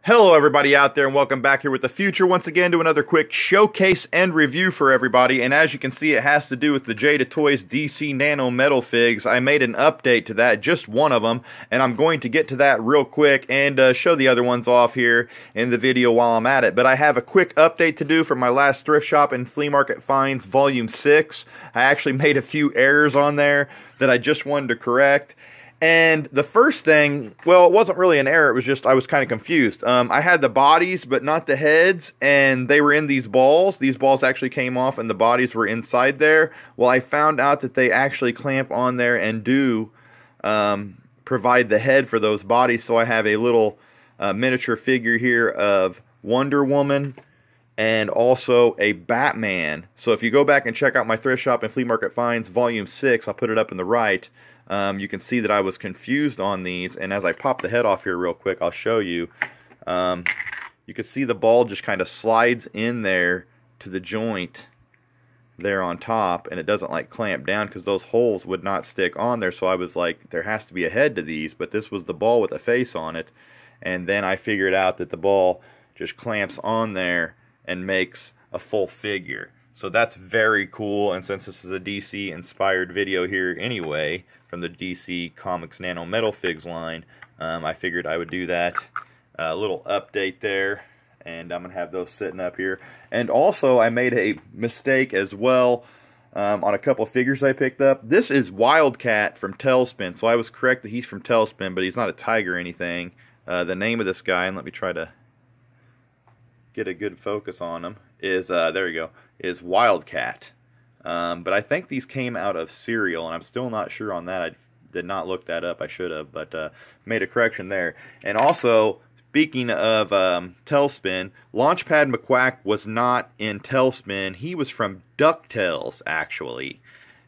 Hello everybody out there, and welcome back here with the future once again to another quick showcase and review for everybody. And as you can see, it has to do with the Jada Toys DC Nano Metalfigs. I made an update to that, just one of them, and I'm going to get to that real quick and show the other ones off here in the video while I'm at it. But I have a quick update to do for my last thrift shop and flea market finds volume 6. I actually made a few errors on there that I just wanted to correct. And the first thing, well, it wasn't really an error, it was just I was kind of confused. I had the bodies, but not the heads, and they were in these balls. These balls actually came off, and the bodies were inside there. Well, I found out that they actually clamp on there and do provide the head for those bodies, so I have a little miniature figure here of Wonder Woman and also a Batman. So if you go back and check out my thrift shop and flea market finds volume 6, I'll put it up in the right. You can see that I was confused on these, and as I pop the head off here real quick, I'll show you. You can see the ball just kind of slides in there to the joint there on top, and it doesn't like clamp down because those holes would not stick on there. So I was like, there has to be a head to these, but this was the ball with a face on it. And then I figured out that the ball just clamps on there and makes a full figure. So that's very cool, and since this is a DC inspired video here anyway, from the DC Comics Nano Metalfigs line, I figured I would do that. A little update there, and I'm going to have those sitting up here. And also, I made a mistake as well on a couple of figures I picked up. This is Wildcat from Tailspin, so I was correct that he's from Tailspin, but he's not a tiger or anything. The name of this guy, and let me try to get a good focus on him, is, there you go, is Wildcat. But I think these came out of cereal, and I'm still not sure on that. I did not look that up. I should have, but made a correction there. And also, speaking of Tailspin, Launchpad McQuack was not in Tailspin. He was from DuckTales, actually.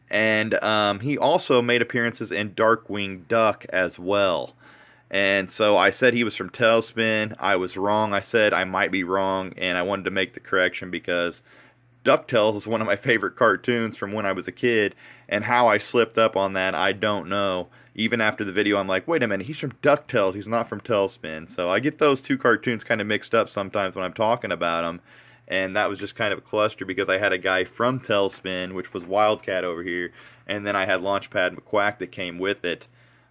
And he also made appearances in Darkwing Duck as well. And so I said he was from Tailspin. I was wrong. I said I might be wrong, and I wanted to make the correction because DuckTales is one of my favorite cartoons from when I was a kid, and how I slipped up on that, I don't know. Even after the video, I'm like, wait a minute, he's from DuckTales, he's not from Tailspin. So I get those two cartoons kind of mixed up sometimes when I'm talking about them, and that was just kind of a cluster because I had a guy from Tailspin, which was Wildcat over here, and then I had Launchpad McQuack that came with it,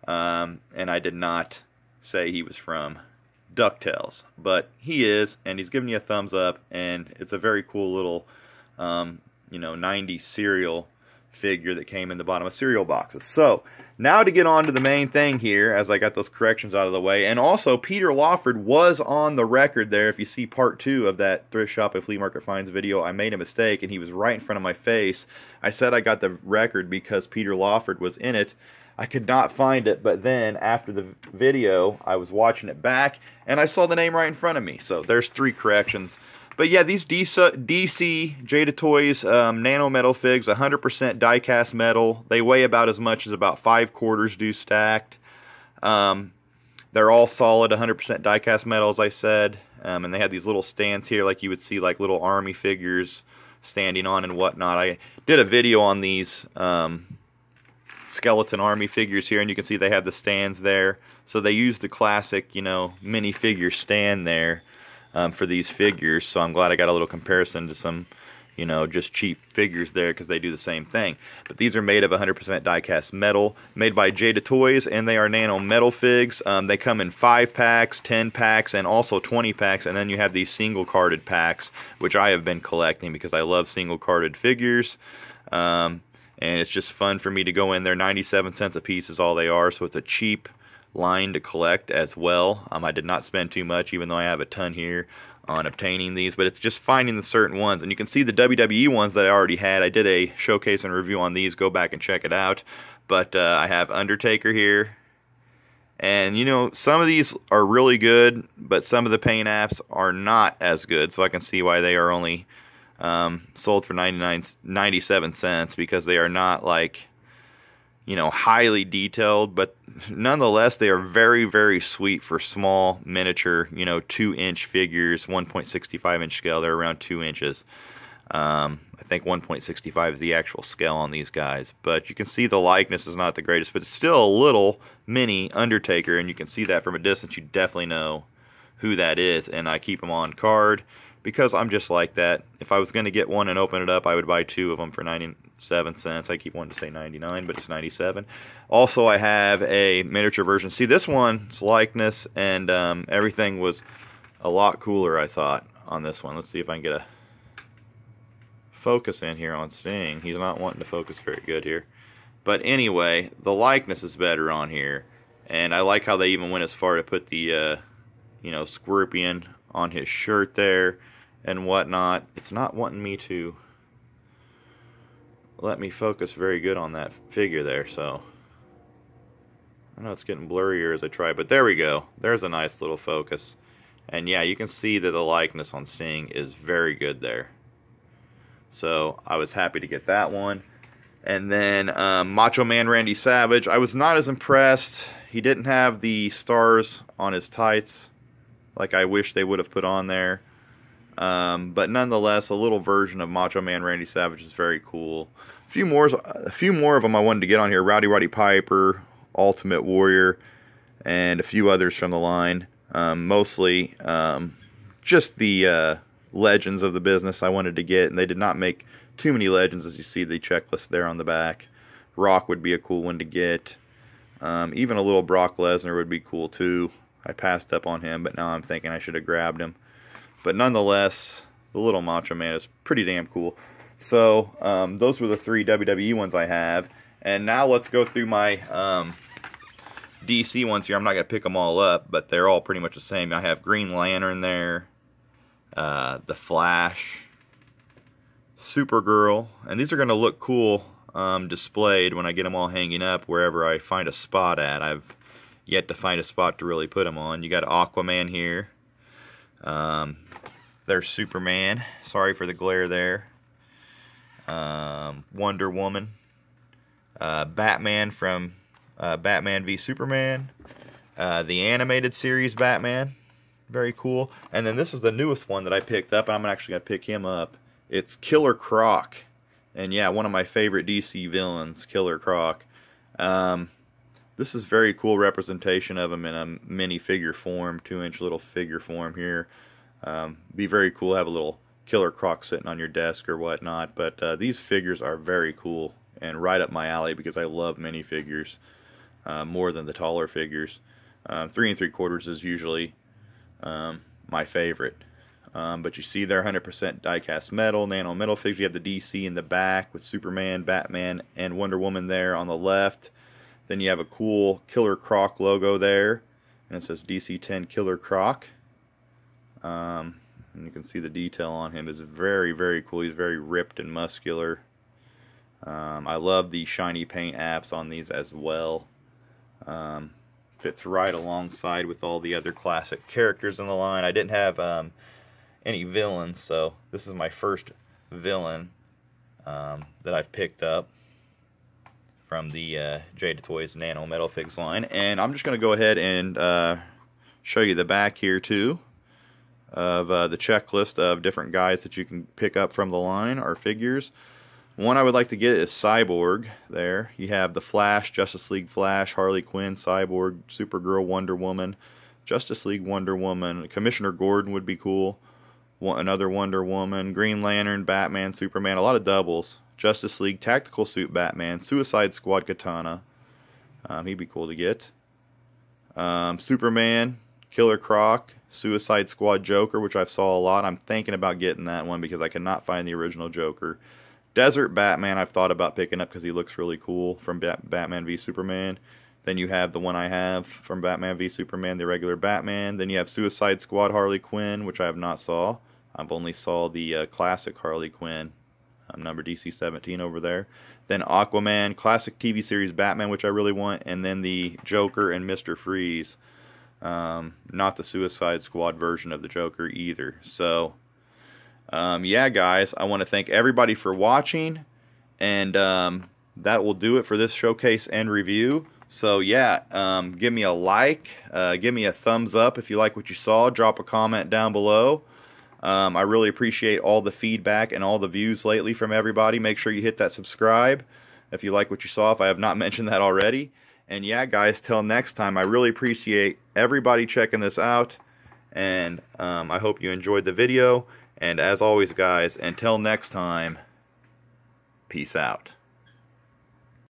and I did not say he was from DuckTales, but he is, and he's giving you a thumbs up, and it's a very cool little 90s cereal figure that came in the bottom of cereal boxes. So now to get on to the main thing here, as I got those corrections out of the way. And also, Peter Lawford was on the record there. If you see part 2 of that thrift shop and flea market finds video, I made a mistake, and he was right in front of my face. I said I got the record because Peter Lawford was in it. I could not find it, but then after the video, I was watching it back, and I saw the name right in front of me. So there's 3 corrections. But yeah, these DC Jada Toys Nano Metalfigs, 100% die-cast metal. They weigh about as much as about 5/4 do stacked. They're all solid, 100% die-cast metal, as I said. And they have these little stands here like you would see like little army figures standing on and whatnot. I did a video on these skeleton army figures here, and you can see they have the stands there. So they use the classic, minifigure stand there. For these figures, so I'm glad I got a little comparison to some, just cheap figures there because they do the same thing. But these are made of 100% die-cast metal, made by Jada Toys, and they are Nano Metalfigs. They come in 5 packs, 10 packs, and also 20 packs, and then you have these single-carded packs, which I have been collecting because I love single-carded figures. And it's just fun for me to go in there. 97 cents a piece is all they are, so it's a cheap line to collect as well. I did not spend too much, even though I have a ton here on obtaining these, but it's just finding the certain ones. And you can see the WWE ones that I already had. I did a showcase and review on these. Go back and check it out. But I have Undertaker here, and some of these are really good, but some of the paint apps are not as good, so I can see why they are only sold for 97 cents, because they are not like highly detailed, but nonetheless, they are very, very sweet for small, miniature, 2-inch figures, 1.65-inch scale. They're around 2 inches. I think 1.65 is the actual scale on these guys, but you can see the likeness is not the greatest, but it's still a little mini Undertaker, and you can see that from a distance. You definitely know who that is, and I keep them on card because I'm just like that. If I was going to get one and open it up, I would buy 2 of them for 97 cents. I keep wanting to say 99, but it's 97. Also, I have a miniature version. See, this one's likeness and everything was a lot cooler, I thought, on this one. Let's see if I can get a focus in here on Sting. He's not wanting to focus very good here. But anyway, the likeness is better on here. And I like how they even went as far to put the, you know, scorpion on his shirt there and whatnot. It's not wanting me to let me focus very good on that figure there, so I know it's getting blurrier as I try, but there we go. There's a nice little focus. And yeah, you can see that the likeness on Sting is very good there. So I was happy to get that one. And then Macho Man Randy Savage. I was not as impressed. He didn't have the stars on his tights like I wish they would have put on there. But nonetheless, a little version of Macho Man Randy Savage is very cool. A few more of them I wanted to get on here. Rowdy Roddy Piper, Ultimate Warrior, and a few others from the line. Mostly just the legends of the business I wanted to get, and they did not make too many legends, as you see the checklist there on the back. Rock would be a cool one to get. Even a little Brock Lesnar would be cool too. I passed up on him, but now I'm thinking I should have grabbed him. But nonetheless, the little Macho Man is pretty damn cool. So those were the 3 WWE ones I have. And now let's go through my DC ones here. I'm not going to pick them all up, but they're all pretty much the same. I have Green Lantern there, The Flash, Supergirl, and these are going to look cool displayed when I get them all hanging up wherever I find a spot at. I've yet to find a spot to really put them on. You got Aquaman here. There's Superman. Sorry for the glare there. Wonder Woman. Batman from Batman v Superman. The animated series Batman. Very cool. And then this is the newest one that I picked up, and I'm actually going to pick him up. It's Killer Croc. And yeah, one of my favorite DC villains, Killer Croc. This is very cool representation of him in a mini figure form, 2-inch little figure form here. Be very cool to have a little Killer Croc sitting on your desk or whatnot. But these figures are very cool and right up my alley because I love minifigures more than the taller figures. 3 3/4 is usually my favorite. But you see they're 100% die-cast metal, Nano Metalfigs. You have the DC in the back with Superman, Batman, and Wonder Woman there on the left. Then you have a cool Killer Croc logo there, and it says DC-10 Killer Croc. And you can see the detail on him is very, very cool. He's very ripped and muscular. I love the shiny paint apps on these as well. Fits right alongside with all the other classic characters in the line. I didn't have any villains, so this is my first villain that I've picked up from the Jada Toys Nano Metalfigs line. And I'm just going to go ahead and show you the back here too of the checklist of different guys that you can pick up from the line or figures. One I would like to get is Cyborg there. You have the Flash, Justice League Flash, Harley Quinn, Cyborg, Supergirl, Wonder Woman, Justice League Wonder Woman, Commissioner Gordon would be cool, another Wonder Woman, Green Lantern, Batman, Superman, a lot of doubles, Justice League Tactical Suit Batman, Suicide Squad Katana, he'd be cool to get, Superman, Killer Croc, Suicide Squad Joker, which I've saw a lot. I'm thinking about getting that one because I cannot find the original Joker. Desert Batman I've thought about picking up because he looks really cool from Batman v Superman. Then you have the one I have from Batman v Superman, the regular Batman. Then you have Suicide Squad Harley Quinn, which I have not saw. I've only saw the classic Harley Quinn, number DC-17 over there. Then Aquaman, classic TV series Batman, which I really want. And then the Joker and Mr. Freeze. Not the Suicide Squad version of the Joker either. So yeah, guys, I want to thank everybody for watching, and that will do it for this showcase and review. So yeah, give me a like, give me a thumbs up if you like what you saw, drop a comment down below. I really appreciate all the feedback and all the views lately from everybody. Make sure you hit that subscribe if you like what you saw, if I have not mentioned that already. And yeah, guys, till next time, I really appreciate everybody checking this out. And I hope you enjoyed the video. And as always, guys, until next time, peace out.